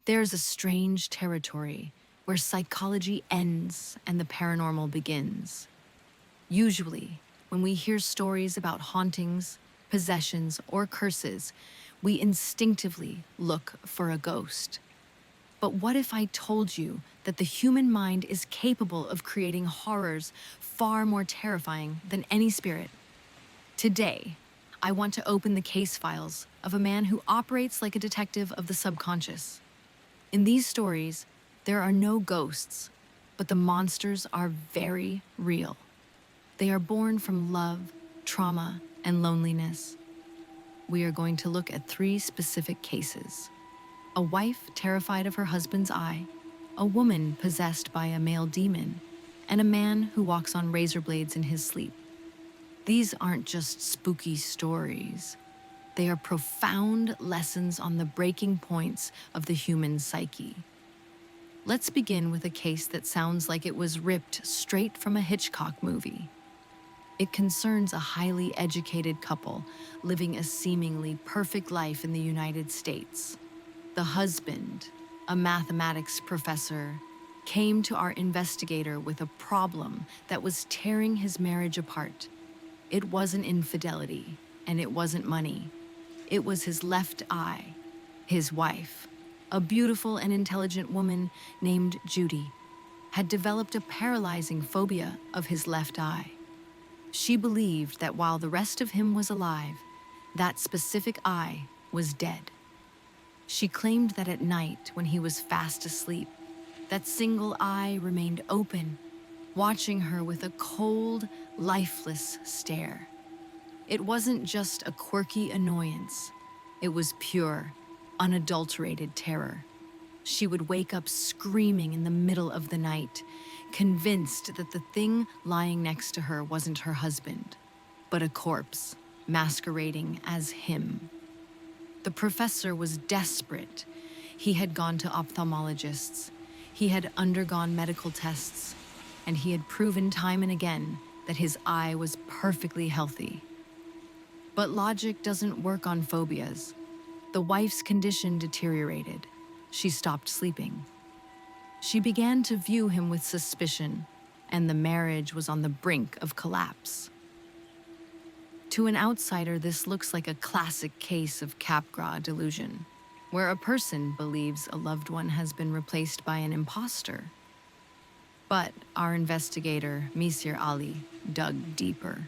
There's a strange territory where psychology ends and the paranormal begins. Usually, when we hear stories about hauntings, possessions, or curses, we instinctively look for a ghost. But what if I told you that the human mind is capable of creating horrors far more terrifying than any spirit? Today, I want to open the case files of a man who operates like a detective of the subconscious. In these stories, there are no ghosts, but the monsters are very real. They are born from love, trauma, and loneliness. We are going to look at three specific cases: a wife terrified of her husband's eye, a woman possessed by a male demon, and a man who walks on razor blades in his sleep. These aren't just spooky stories. They are profound lessons on the breaking points of the human psyche. Let's begin with a case that sounds like it was ripped straight from a Hitchcock movie. It concerns a highly educated couple living a seemingly perfect life in the United States. The husband, a mathematics professor, came to our investigator with a problem that was tearing his marriage apart. It wasn't infidelity, and it wasn't money. It was his left eye. His wife, a beautiful and intelligent woman named Judy, had developed a paralyzing phobia of his left eye. She believed that while the rest of him was alive, that specific eye was dead. She claimed that at night, when he was fast asleep, that single eye remained open, watching her with a cold, lifeless stare. It wasn't just a quirky annoyance. It was pure, unadulterated terror. She would wake up screaming in the middle of the night, convinced that the thing lying next to her wasn't her husband, but a corpse masquerading as him. The professor was desperate. He had gone to ophthalmologists. He had undergone medical tests, and he had proven time and again that his eye was perfectly healthy. But logic doesn't work on phobias. The wife's condition deteriorated. She stopped sleeping. She began to view him with suspicion, and the marriage was on the brink of collapse. To an outsider, this looks like a classic case of Capgras delusion, where a person believes a loved one has been replaced by an imposter. But our investigator, Monsieur Ali, dug deeper.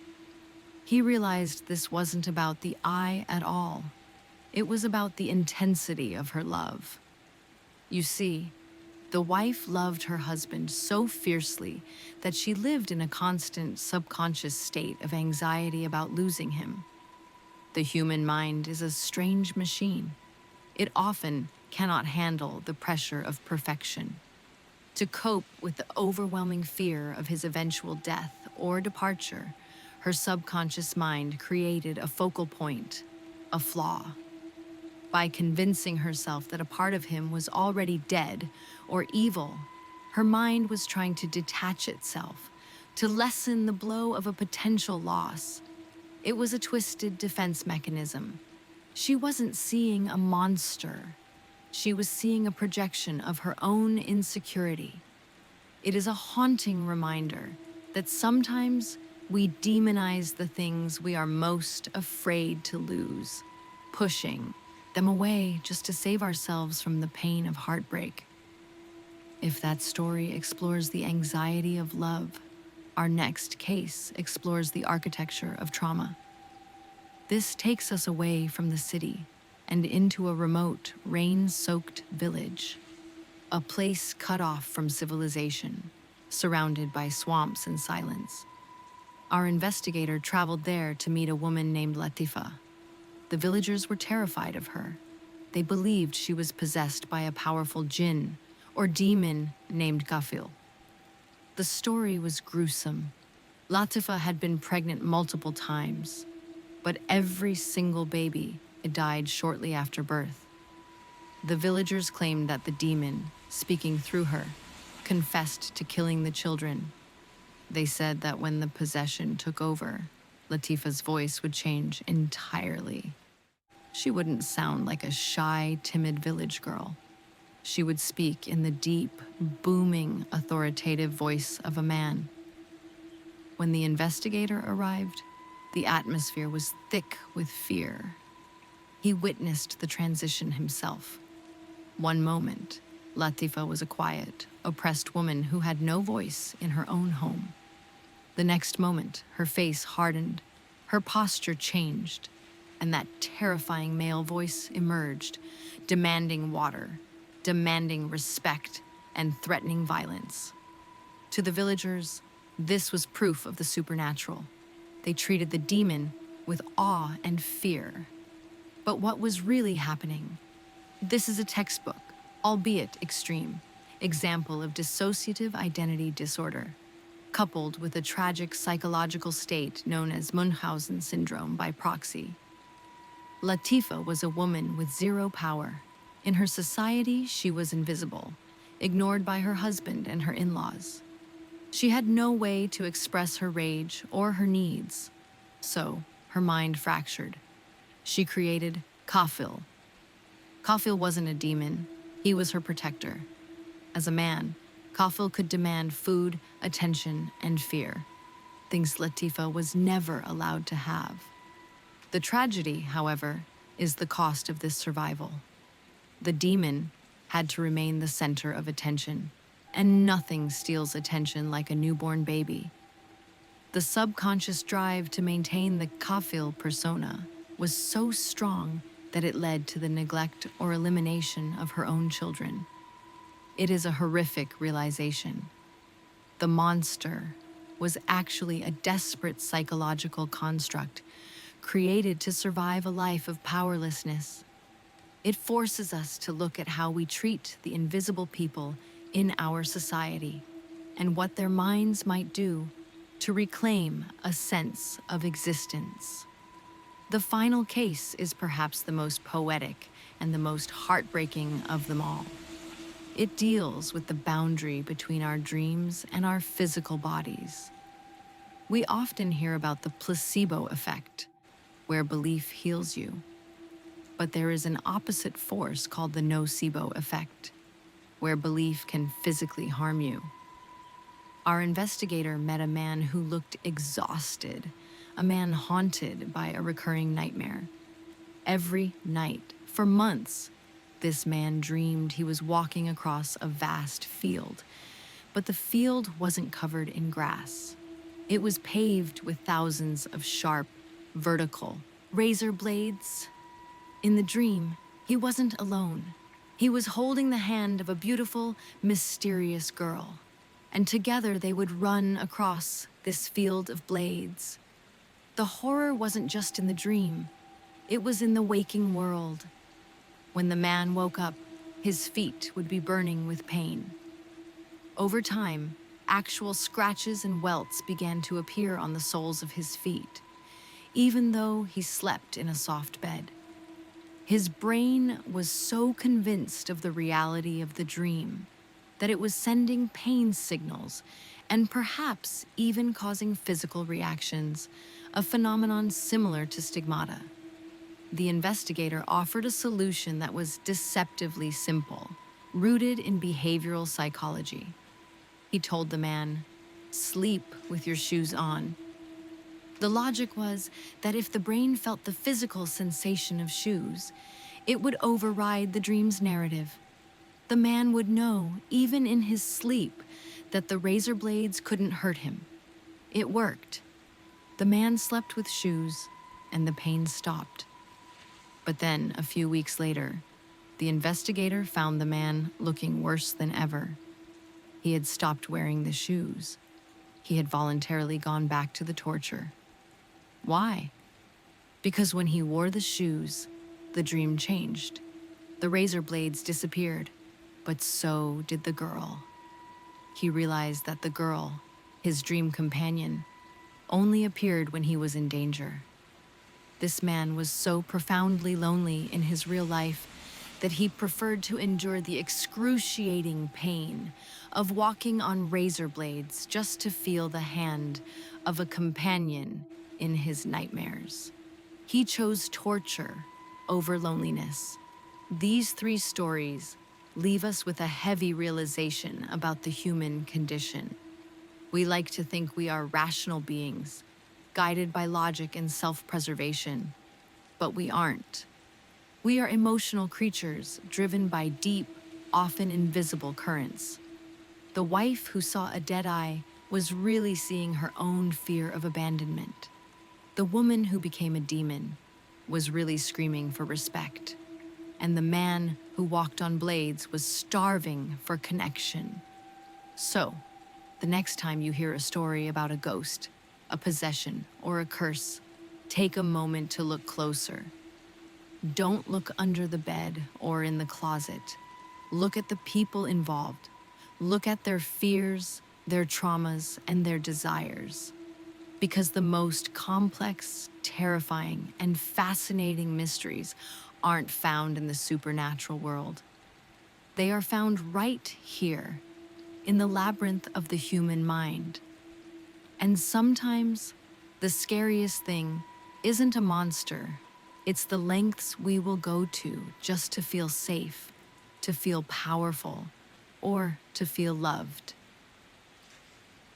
He realized this wasn't about the eye at all. It was about the intensity of her love. You see, the wife loved her husband so fiercely that she lived in a constant subconscious state of anxiety about losing him. The human mind is a strange machine. It often cannot handle the pressure of perfection. To cope with the overwhelming fear of his eventual death or departure, her subconscious mind created a focal point, a flaw. By convincing herself that a part of him was already dead or evil, her mind was trying to detach itself, to lessen the blow of a potential loss. It was a twisted defense mechanism. She wasn't seeing a monster. She was seeing a projection of her own insecurity. It is a haunting reminder that sometimes we demonize the things we are most afraid to lose, pushing them away just to save ourselves from the pain of heartbreak. If that story explores the anxiety of love, our next case explores the architecture of trauma. This takes us away from the city and into a remote, rain-soaked village, a place cut off from civilization, surrounded by swamps and silence. Our investigator traveled there to meet a woman named Latifa. The villagers were terrified of her. They believed she was possessed by a powerful jinn or demon named Kafil. The story was gruesome. Latifa had been pregnant multiple times, but every single baby died shortly after birth. The villagers claimed that the demon, speaking through her, confessed to killing the children. They said that when the possession took over, Latifa's voice would change entirely. She wouldn't sound like a shy, timid village girl. She would speak in the deep, booming, authoritative voice of a man. When the investigator arrived, the atmosphere was thick with fear. He witnessed the transition himself. One moment, Latifa was a quiet, oppressed woman who had no voice in her own home. The next moment, her face hardened, her posture changed, and that terrifying male voice emerged, demanding water, demanding respect, and threatening violence. To the villagers, this was proof of the supernatural. They treated the demon with awe and fear. But what was really happening? This is a textbook, albeit extreme, example of dissociative identity disorder, coupled with a tragic psychological state known as Munchausen syndrome by proxy. Latifa was a woman with zero power. In her society, she was invisible, ignored by her husband and her in-laws. She had no way to express her rage or her needs, so her mind fractured. She created Kafil. Kafil wasn't a demon, he was her protector. As a man, Kafil could demand food, attention, and fear, things Latifa was never allowed to have. The tragedy, however, is the cost of this survival. The demon had to remain the center of attention, and nothing steals attention like a newborn baby. The subconscious drive to maintain the Kafil persona was so strong that it led to the neglect or elimination of her own children. It is a horrific realization. The monster was actually a desperate psychological construct created to survive a life of powerlessness. It forces us to look at how we treat the invisible people in our society and what their minds might do to reclaim a sense of existence. The final case is perhaps the most poetic and the most heartbreaking of them all. It deals with the boundary between our dreams and our physical bodies. We often hear about the placebo effect, where belief heals you. But there is an opposite force called the nocebo effect, where belief can physically harm you. Our investigator met a man who looked exhausted, a man haunted by a recurring nightmare. Every night, for months, this man dreamed he was walking across a vast field, but the field wasn't covered in grass. It was paved with thousands of sharp, vertical razor blades. In the dream, he wasn't alone. He was holding the hand of a beautiful, mysterious girl, and together they would run across this field of blades. The horror wasn't just in the dream, it was in the waking world. When the man woke up, his feet would be burning with pain. Over time, actual scratches and welts began to appear on the soles of his feet, even though he slept in a soft bed. His brain was so convinced of the reality of the dream that it was sending pain signals and perhaps even causing physical reactions, a phenomenon similar to stigmata. The investigator offered a solution that was deceptively simple, rooted in behavioral psychology. He told the man, "Sleep with your shoes on." The logic was that if the brain felt the physical sensation of shoes, it would override the dream's narrative. The man would know, even in his sleep, that the razor blades couldn't hurt him. It worked. The man slept with shoes, and the pain stopped. But then, a few weeks later, the investigator found the man looking worse than ever. He had stopped wearing the shoes. He had voluntarily gone back to the torture. Why? Because when he wore the shoes, the dream changed. The razor blades disappeared, but so did the girl. He realized that the girl, his dream companion, only appeared when he was in danger. This man was so profoundly lonely in his real life that he preferred to endure the excruciating pain of walking on razor blades just to feel the hand of a companion in his nightmares. He chose torture over loneliness. These three stories leave us with a heavy realization about the human condition. We like to think we are rational beings, guided by logic and self-preservation, but we aren't. We are emotional creatures driven by deep, often invisible currents. The wife who saw a dead eye was really seeing her own fear of abandonment. The woman who became a demon was really screaming for respect. And the man who walked on blades was starving for connection. So, the next time you hear a story about a ghost, a possession, or a curse, take a moment to look closer. Don't look under the bed or in the closet. Look at the people involved. Look at their fears, their traumas, and their desires. Because the most complex, terrifying, and fascinating mysteries aren't found in the supernatural world. They are found right here, in the labyrinth of the human mind. And sometimes, the scariest thing isn't a monster. It's the lengths we will go to just to feel safe, to feel powerful, or to feel loved.